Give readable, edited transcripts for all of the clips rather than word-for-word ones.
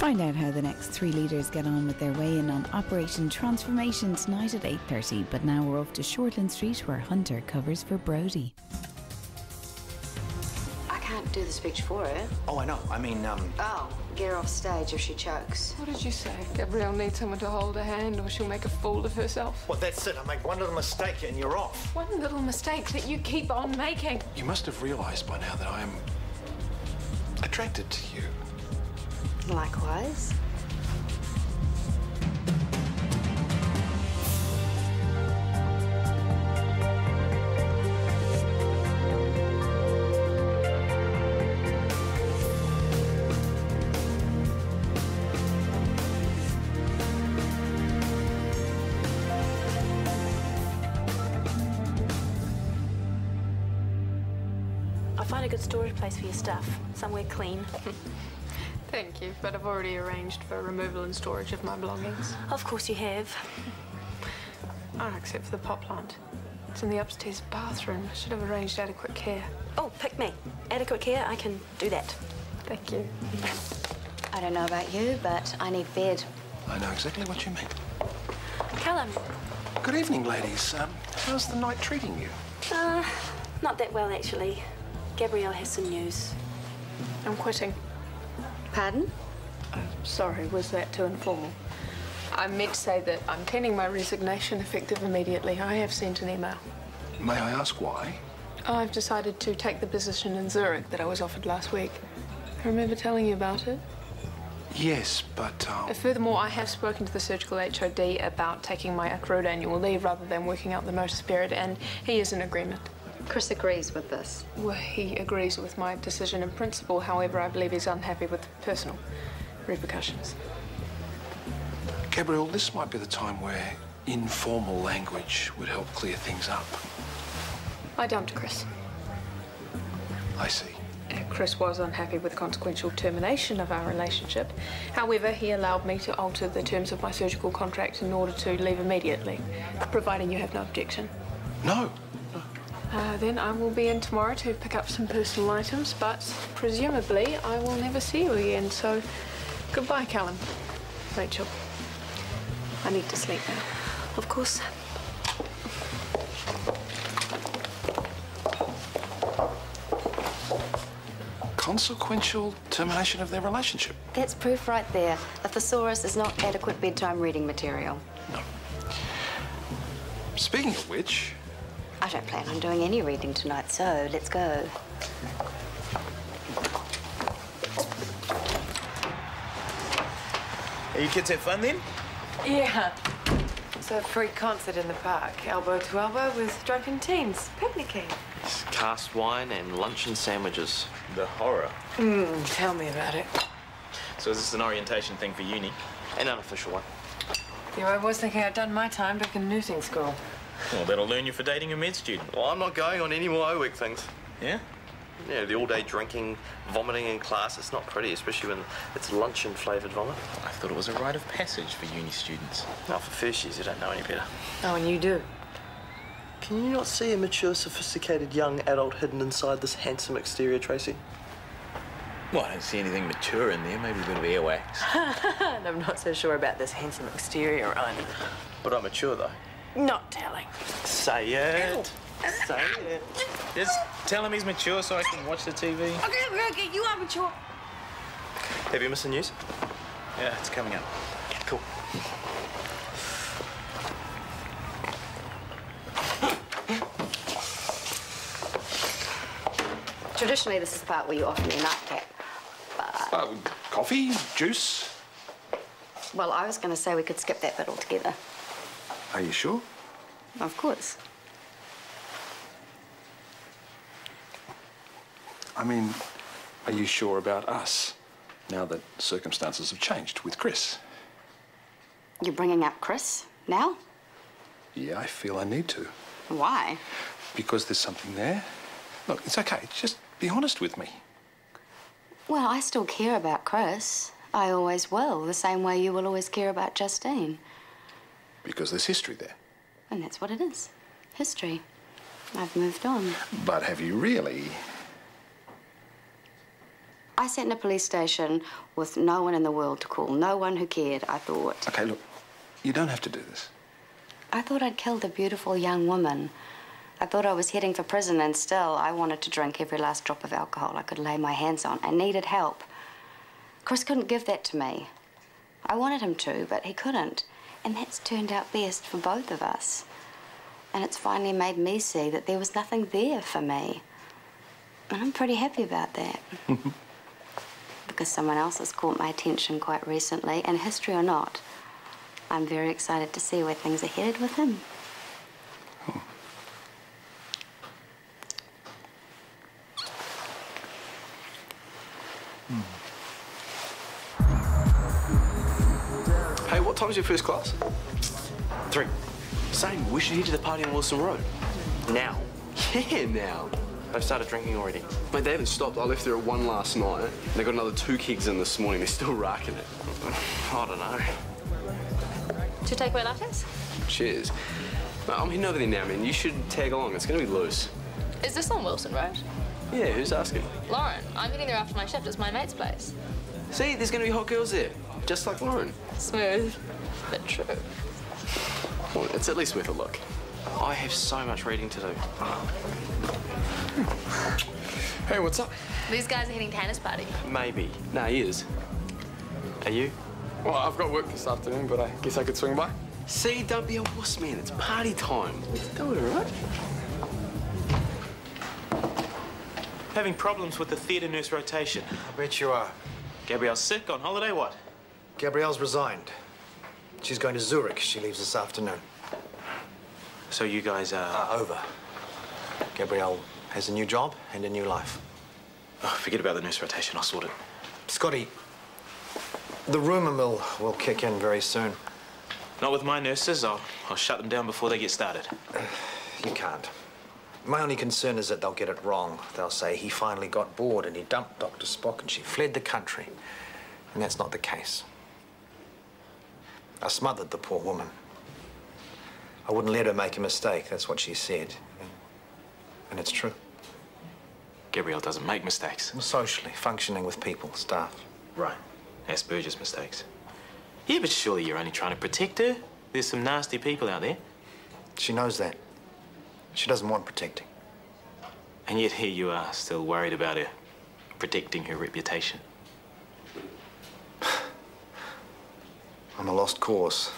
Find out how the next 3 leaders get on with their weigh-in on Operation Transformation tonight at 8:30. But now we're off to Shortland Street where Hunter covers for Brodie. I can't do the speech for her. Oh, I know. I mean, Oh, get her off stage if she chokes. What did you say? Gabrielle needs someone to hold her hand or she'll make a fool of herself. well, that's it. I make one little mistake and you're off. One little mistake that you keep on making. You must have realised by now that I am attracted to you. Likewise. I'll find a good storage place for your stuff, somewhere clean. Thank you, but I've already arranged for removal and storage of my belongings. Of course you have. Oh, except for the pot plant. It's in the upstairs bathroom. I should have arranged adequate care. Oh, pick me. Adequate care, I can do that. Thank you. I don't know about you, but I need bed. I know exactly what you mean. Callum. Good evening, ladies. How's the night treating you? Not that well, actually. Gabrielle has some news. I'm quitting. Pardon? Sorry, was that too informal? I meant to say that I'm tending my resignation effective immediately. I have sent an email. May I ask why? I've decided to take the position in Zurich that I was offered last week. I remember telling you about it. Yes, but, Furthermore, I have spoken to the surgical HOD about taking my accrued annual leave rather than working out the notice period, and he is in agreement. Chris agrees with this. Well, he agrees with my decision in principle. However, I believe he's unhappy with personal repercussions. Gabrielle, this might be the time where informal language would help clear things up. I dumped Chris. I see. Chris was unhappy with the consequential termination of our relationship. However, he allowed me to alter the terms of my surgical contract in order to leave immediately, providing you have no objection. No. Then I will be in tomorrow to pick up some personal items, but presumably I will never see you again, so goodbye, Callum. Rachel, I need to sleep now. Of course. Consequential termination of their relationship. That's proof right there. A thesaurus is not adequate bedtime reading material. No. Speaking of which... I don't plan on doing any reading tonight, so let's go. you kids have fun then? Yeah. It's a free concert in the park, elbow to elbow with drunken teens, picnicking. It's cast wine and luncheon sandwiches. The horror. Tell me about it. So is this an orientation thing for uni? An unofficial one. Yeah, I was thinking I'd done my time back in nursing school. Well, that'll learn you for dating a med student. Well, I'm not going on any more O-week things. Yeah? Yeah, the all-day drinking, vomiting in class, it's not pretty, especially when it's luncheon-flavoured vomit. I thought it was a rite of passage for uni students. Now, for first years, you don't know any better. Oh, and you do. Can you not see a mature, sophisticated young adult hidden inside this handsome exterior, Tracy? Well, I don't see anything mature in there. Maybe a bit of earwax. And I'm not so sure about this handsome exterior either. But I'm mature, though. Not telling. Say it. Say it. Just tell him he's mature so I can watch the TV. Okay, you are mature. Have you missed the news? Yeah, it's coming up. Cool. Traditionally, this is the part where you offer me a nightcap. But... coffee? Juice? well, I was going to say we could skip that bit altogether. Are you sure? Of course. I mean, are you sure about us, now that circumstances have changed with Chris? You're bringing up Chris now? Yeah, I feel I need to. Why? Because there's something there. Look, it's okay. Just be honest with me. Well, I still care about Chris. I always will, the same way you will always care about Justine. Because there's history there. And that's what it is. History. I've moved on. But have you really? I sat in a police station with no one in the world to call, no one who cared, I thought. OK, look, you don't have to do this. I thought I'd killed a beautiful young woman. I thought I was heading for prison, and still I wanted to drink every last drop of alcohol I could lay my hands on. I needed help. Chris couldn't give that to me. I wanted him to, but he couldn't. And that's turned out best for both of us. And it's finally made me see that there was nothing there for me. And I'm pretty happy about that. Because someone else has caught my attention quite recently, and history or not, I'm very excited to see where things are headed with him. Oh. Hey, what time's your first class? 3. Same. We should head to the party on Wilson Road. Now. Yeah, now. I've started drinking already. Mate, they haven't stopped. I left there at 1 last night. They got another 2 kegs in this morning. They're still racking it. I don't know. Two takeaway lattes? Cheers. Mate, I'm heading over there now, man. You should tag along. It's going to be loose. Is this on Wilson Road? Yeah, who's asking? Lauren, I'm heading there after my shift. It's my mate's place. See, there's going to be hot girls there. Just like Lauren. Smooth, but true. Well, it's at least worth a look. I have so much reading to do. Hey, what's up? These guys are heading to Hannah's party. Maybe. Nah, he is. Are you? Well, I've got work this afternoon, but I guess I could swing by. See, don't be a wuss, man. It's party time. Let's do it, all right? Having problems with the theatre nurse rotation. I bet you are. Gabrielle's sick, on holiday, what? Gabrielle's resigned. She's going to Zurich. She leaves this afternoon. So you guys are... Over. Gabrielle has a new job and a new life. Oh, forget about the nurse rotation. I'll sort it. Scotty, the rumour mill will kick in very soon. Not with my nurses. I'll shut them down before they get started. You can't. My only concern is that they'll get it wrong. They'll say he finally got bored and he dumped Dr. Spock and she fled the country. And that's not the case. I smothered the poor woman. I wouldn't let her make a mistake. That's what she said. And it's true. Gabrielle doesn't make mistakes. Well, socially, functioning with people, staff. Right. Asperger's mistakes. Yeah, but surely you're only trying to protect her. There's some nasty people out there. She knows that. She doesn't want protecting. And yet here you are, still worried about her, protecting her reputation. I'm a lost cause.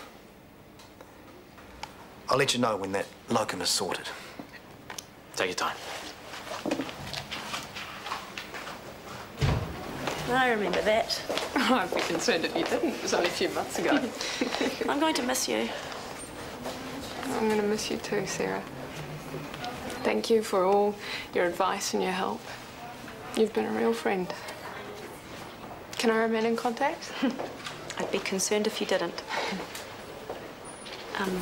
I'll let you know when that locum is sorted. Take your time. I remember that. I'd be concerned if you didn't. It was only a few months ago. I'm going to miss you. I'm going to miss you too, Sarah. Thank you for all your advice and your help. You've been a real friend. Can I remain in contact? I'd be concerned if you didn't.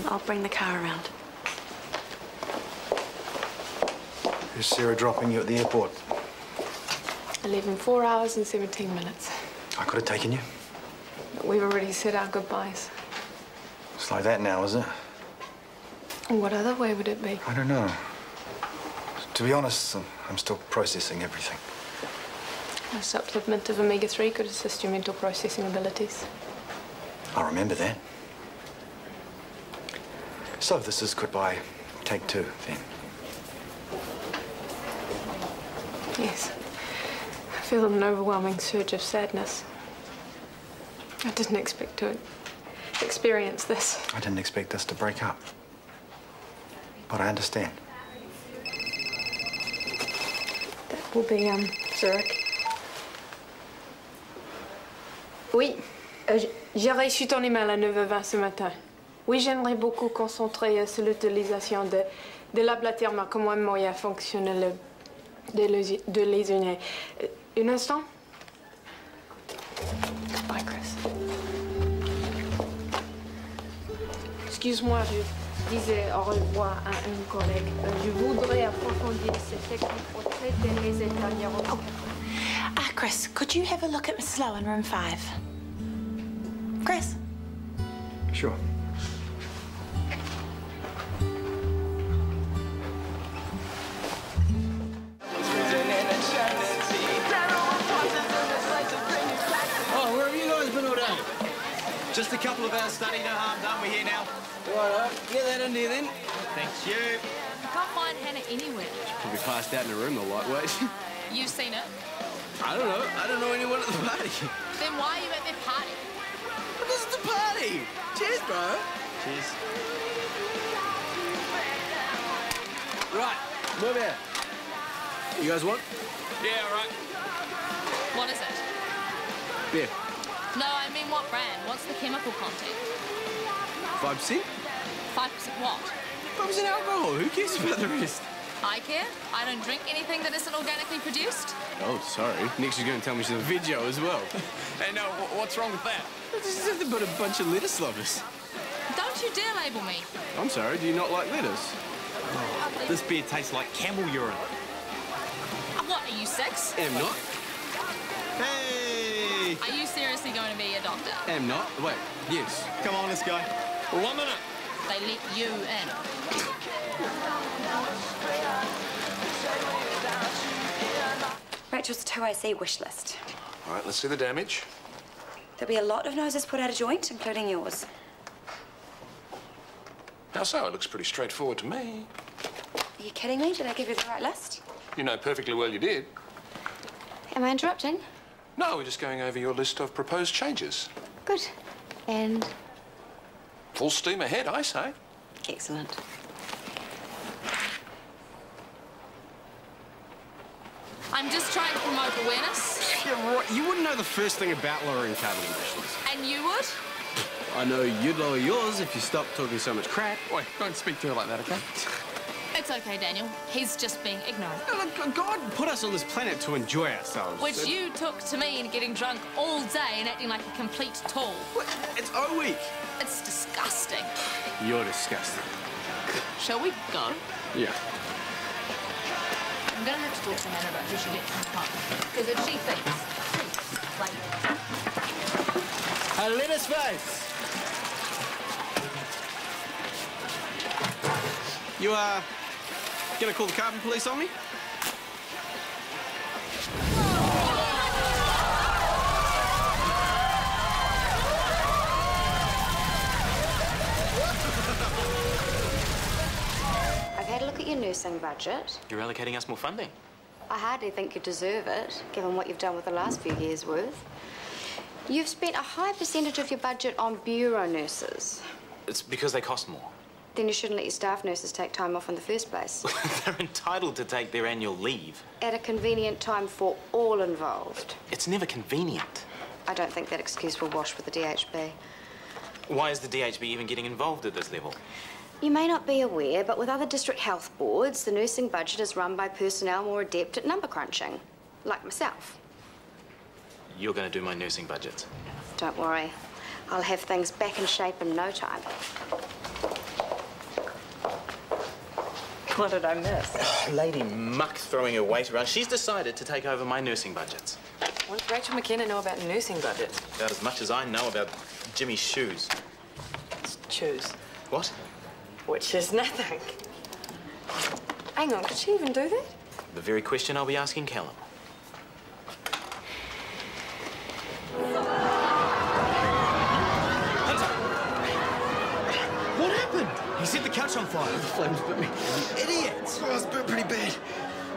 I'll bring the car around. Is Sarah dropping you at the airport? I leave in 4 hours and 17 minutes. I could have taken you. But we've already said our goodbyes. It's like that now, is it? What other way would it be? I don't know. To be honest, I'm still processing everything. A supplement of omega-3 could assist your mental processing abilities. I'll remember that. So this is goodbye, take 2, then. Yes. I feel an overwhelming surge of sadness. I didn't expect to experience this. I didn't expect us to break up. But I understand. That will be, Zurich. Oui, j'ai reçu ton email à 9h20 ce matin. Oui, j'aimerais beaucoup concentrer sur l'utilisation de la plateforme comme un moyen à fonctionner de les unir. Un instant. Bye, Chris. Excuse-moi, je disais au revoir à un collègue. Je voudrais approfondir ces techniques pour traiter les états neurologiques. Chris, could you have a look at Mrs. Lowe in room 5? Chris? Sure. been all day? Just a couple of hours study, no harm done. We're here now. Righto, get that in there then. Thanks, you. I can't find Hannah anywhere. Probably passed out in a room, the lightweight. You've seen her? I don't know. I don't know anyone at the party. Then why are you at their party? Because it's a party. Cheers, bro. Cheers. Right, move here. You guys want? Yeah, all right. What is it? Beer. No, I mean what brand? What's the chemical content? 5%? 5% what? 5% alcohol. Who cares about the rest? I care. I don't drink anything that isn't organically produced. Oh, sorry. Nick's going to tell me she's a video as well. Hey, no, what's wrong with that? This is nothing but a bunch of lettuce lovers. Don't you dare label me. I'm sorry, do you not like lettuce? Oh, this beer tastes like camel urine. What, are you 6? Am not. Hey! Are you seriously going to be a doctor? Am not. Wait, yes. Come on, let's go. 1 minute. They let you in. Rachel's 2AC wish list. All right, let's see the damage. There'll be a lot of noses put out of joint, including yours. How so? It looks pretty straightforward to me. Are you kidding me? Did I give you the right list? You know perfectly well you did. Am I interrupting? No, we're just going over your list of proposed changes. Good. And? Full steam ahead, I say. Excellent. I'm just trying to promote awareness. Yeah, right. You wouldn't know the first thing about lowering carbon emissions. And you would? I know you'd lower yours if you stopped talking so much crap. Wait, don't speak to her like that, okay? It's okay, Daniel. He's just being ignorant. No, look, God put us on this planet to enjoy ourselves. Which you took to mean getting drunk all day and acting like a complete tool. What? It's O week. It's disgusting. You're disgusting. Shall we go? Yeah. I'm gonna have to talk to Hannah about who she gets from home. Because if she thinks, like... Hey, lettuce face! You, gonna call the carbon police on me? I've had a look at your nursing budget. You're allocating us more funding. I hardly think you deserve it, given what you've done with the last few years' worth. You've spent a high percentage of your budget on bureau nurses. It's because they cost more. Then you shouldn't let your staff nurses take time off in the first place. They're entitled to take their annual leave. At a convenient time for all involved. It's never convenient. I don't think that excuse will wash with the DHB. Why is the DHB even getting involved at this level? You may not be aware, but with other district health boards, the nursing budget is run by personnel more adept at number crunching, like myself. You're going to do my nursing budget. Don't worry. I'll have things back in shape in no time. What did I miss? Lady Muck throwing her weight around. She's decided to take over my nursing budgets. What does Rachel McKenna know about nursing budgets? About as much as I know about Jimmy's shoes. Shoes. What? Which is nothing. Hang on, could she even do that? The very question I'll be asking Callum. What happened? He set the couch on fire. The flames bit me. Idiot! Oh, it's burnt pretty bad.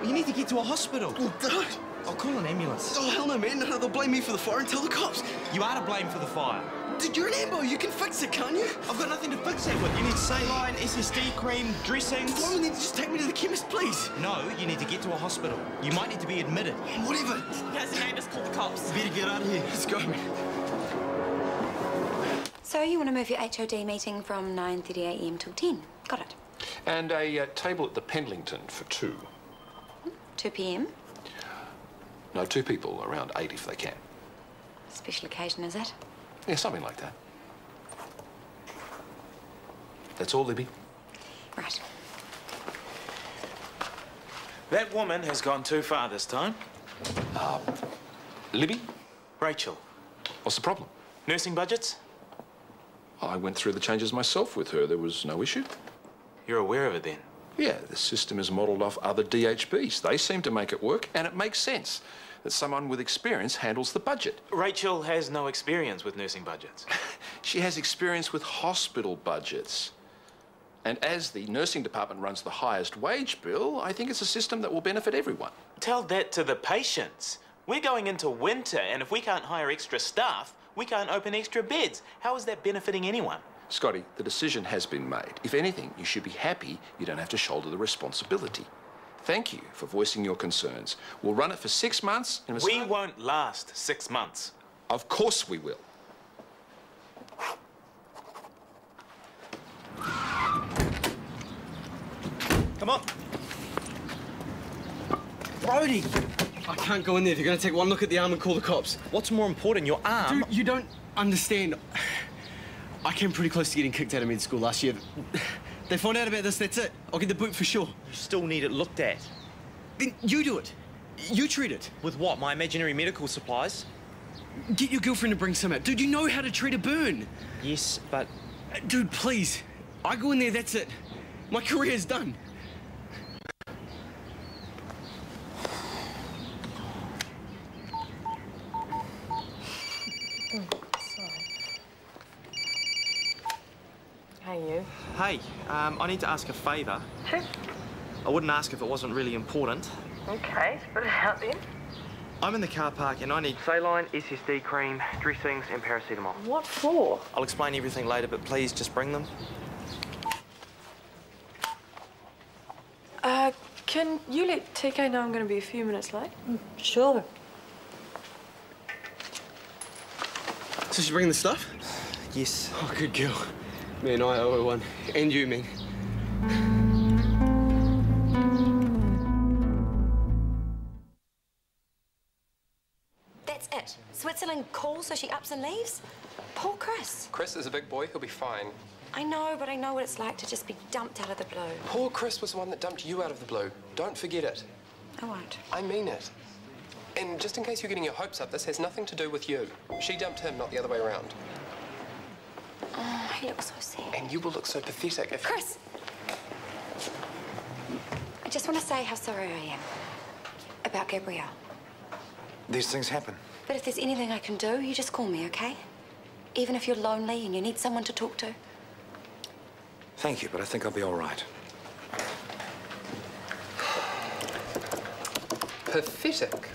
You need to get to a hospital. Oh, don't. I'll call an ambulance. Oh, hell no, man. No, they'll blame me for the fire and tell the cops. You are to blame for the fire. Dude, you're an ambo. You can fix it, can't you? I've got nothing to fix that with. You need saline, SSD cream, dressings. Why don't you just take me to the chemist, please? No, you need to get to a hospital. You might need to be admitted. Whatever. Has the neighbours called the cops? Better get out of here. Let's go, man. So you want to move your HOD meeting from 9:30 a.m. till 10? Got it. And a table at the Pendlington for 2. 2 p.m. No, 2 people, around 8 if they can. Special occasion, is it? Yeah, something like that. That's all, Libby. Right. That woman has gone too far this time. Libby? Rachel. What's the problem? Nursing budgets? I went through the changes myself with her. There was no issue. You're aware of it then? Yeah, the system is modelled off other DHBs. They seem to make it work, and it makes sense. that someone with experience handles the budget. Rachel has no experience with nursing budgets. She has experience with hospital budgets. And as the nursing department runs the highest wage bill, I think it's a system that will benefit everyone. Tell that to the patients. We're going into winter, and if we can't hire extra staff, we can't open extra beds. How is that benefiting anyone? Scotty, the decision has been made. If anything, you should be happy you don't have to shoulder the responsibility. Thank you for voicing your concerns. We'll run it for 6 months. And we won't last 6 months. Of course we will. Come on. Brody! I can't go in there. They're going to take one look at the arm and call the cops. What's more important, your arm? Dude, you don't understand. I came pretty close to getting kicked out of med school last year. They find out about this, that's it. I'll get the boot for sure. You still need it looked at. Then you do it. You treat it. With what? My imaginary medical supplies? Get your girlfriend to bring some out. Dude, you know how to treat a burn. Yes, but... Dude, please. I go in there, that's it. My career's done. Hey, you. Hey, I need to ask a favour. Sure. I wouldn't ask if it wasn't really important. Okay, spit it out then. I'm in the car park and I need saline, SSD cream, dressings and paracetamol. What for? I'll explain everything later, but please just bring them. Can you let TK know I'm going to be a few minutes late? Sure. So she's bringing the stuff? Yes. Oh, good girl. Man, I owe her one. And you, man. That's it. Switzerland calls, so she ups and leaves? Poor Chris. Chris is a big boy. He'll be fine. I know, but I know what it's like to just be dumped out of the blue. Poor Chris was the one that dumped you out of the blue. Don't forget it. I won't. I mean it. And just in case you're getting your hopes up, this has nothing to do with you. She dumped him, not the other way around. Oh, he looks so sad. And you will look so pathetic if... Chris! I just want to say how sorry I am about Gabrielle. These things happen. But if there's anything I can do, you just call me, okay? Even if you're lonely and you need someone to talk to. Thank you, but I think I'll be all right. Pathetic.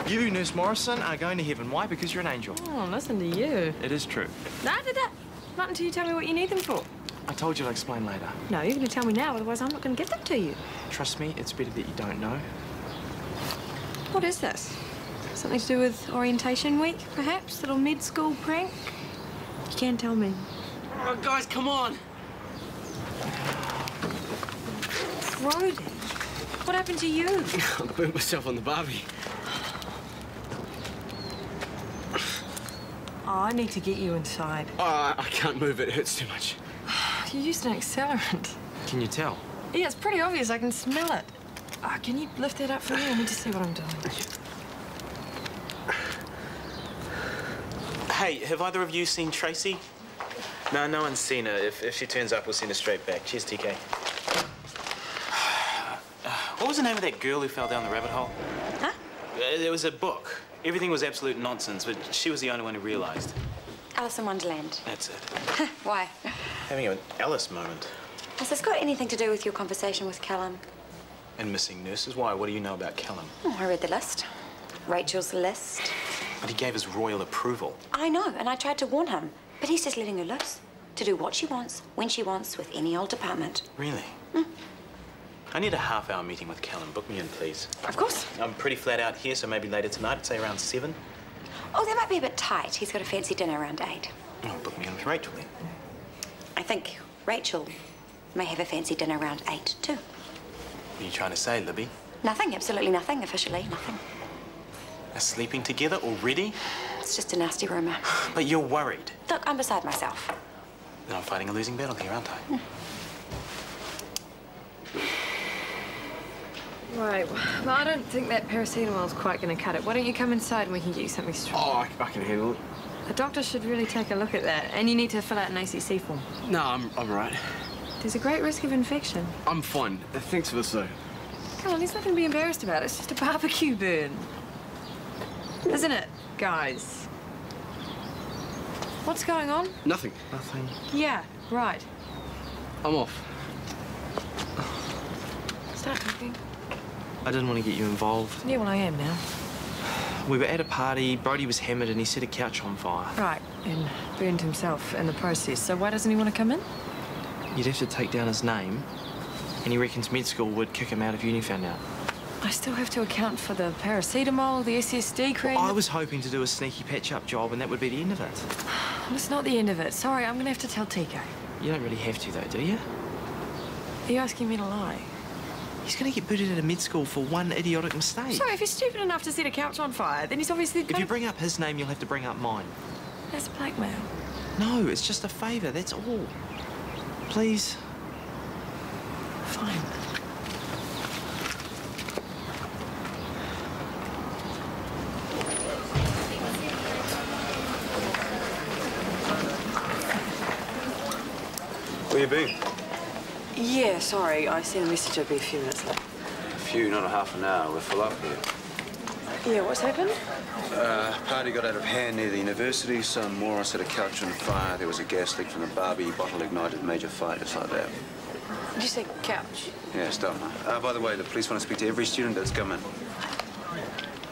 You, Nurse Morrison, are going to heaven. Why? Because you're an angel. Oh, listen to you. It is true. Not until you tell me what you need them for. I told you to explain later. No, you're going to tell me now, otherwise I'm not going to get them to you. Trust me, it's better that you don't know. What is this? Something to do with orientation week, perhaps? Little mid-school prank? You can tell me. Oh, guys, come on. Brody, what happened to you? I burnt myself on the barbie. Oh, I need to get you inside. Oh, I can't move. It hurts too much. You used an accelerant. Can you tell? Yeah, it's pretty obvious. I can smell it. Can you lift that up for me? I need to see what I'm doing. Hey, have either of you seen Tracy? No, no one's seen her. If she turns up, we'll send her straight back. Cheers, TK. What was the name of that girl who fell down the rabbit hole? Huh? There was a book. Everything was absolute nonsense, but she was the only one who realised. Alice in Wonderland. That's it. Why? Having an Alice moment. Has this got anything to do with your conversation with Callum? And missing nurses? Why? What do you know about Callum? Oh, I read the list. Rachel's list. But he gave us royal approval. I know, and I tried to warn him. But he's just letting her loose. To do what she wants, when she wants, with any old department. Really? I need a half-hour meeting with Callum. Book me in, please. Of course. I'm pretty flat out here, so maybe later tonight. I'd say around 7. Oh, that might be a bit tight. He's got a fancy dinner around 8. Oh, book me in with Rachel, then. I think Rachel may have a fancy dinner around 8, too. What are you trying to say, Libby? Nothing, absolutely nothing, officially, nothing. Are sleeping together already? It's just a nasty rumour. But you're worried. Look, I'm beside myself. Then I'm fighting a losing battle here, aren't I? Right, well, I don't think that paracetamol's quite going to cut it. Why don't you come inside and we can get you something strong? Oh, I can handle it. The doctor should really take a look at that. And you need to fill out an ACC form. No, I'm all right. There's a great risk of infection. I'm fine. Thanks for this, though. Come on, there's nothing to be embarrassed about. It's just a barbecue burn. Isn't it, guys? What's going on? Nothing. Nothing. Yeah, right. I'm off. Start talking. I didn't want to get you involved. Yeah, well, I am now. We were at a party, Brody was hammered and he set a couch on fire. Right, and burned himself in the process. So why doesn't he want to come in? You'd have to take down his name, and he reckons med school would kick him out if uni found out. I still have to account for the paracetamol, the SSD cream. Well, I was hoping to do a sneaky patch-up job and that would be the end of it. It's not the end of it. Sorry, I'm going to have to tell TK. You don't really have to, though, do you? Are you asking me to lie? He's going to get booted out of med school for one idiotic mistake. Sorry, if he's stupid enough to set a couch on fire, then he's obviously... If you bring up his name, you'll have to bring up mine. That's blackmail. No, it's just a favour, that's all. Please. Fine. Where you been? Yeah, sorry. I sent a message. I'll be a few minutes late. A few, not a half an hour. We're full up here. Yeah, what's happened? Party got out of hand near the university. Some moron set a couch on fire. There was a gas leak from the barbie. Bottle ignited. Major fight, just like that. Did you say couch? Yeah, stuff. By the way, the police want to speak to every student that's come in.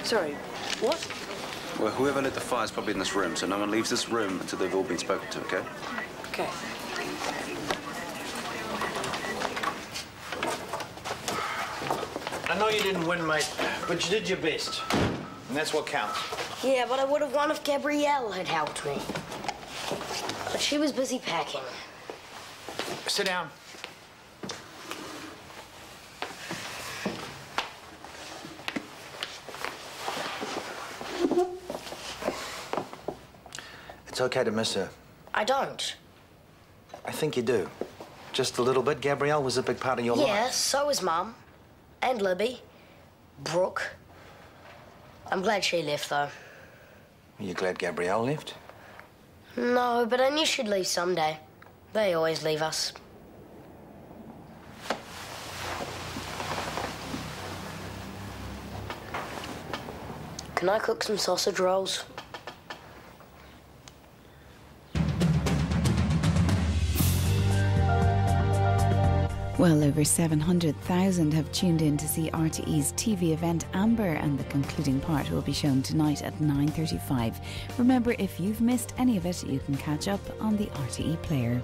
Sorry, what? Well, whoever lit the fire is probably in this room, so no one leaves this room until they've all been spoken to, okay? Okay. I know you didn't win, mate, but you did your best. And that's what counts. Yeah, but I would have won if Gabrielle had helped me. But she was busy packing. Sit down. It's okay to miss her. I don't. I think you do. Just a little bit. Gabrielle was a big part of your life. Yeah, so was Mum. And Libby. Brooke. I'm glad she left, though. Are you glad Gabrielle left? No, but I knew she'd leave someday. They always leave us. Can I cook some sausage rolls? Well over 700,000 have tuned in to see RTE's TV event Amber, and the concluding part will be shown tonight at 9:35. Remember, if you've missed any of it, you can catch up on the RTE player.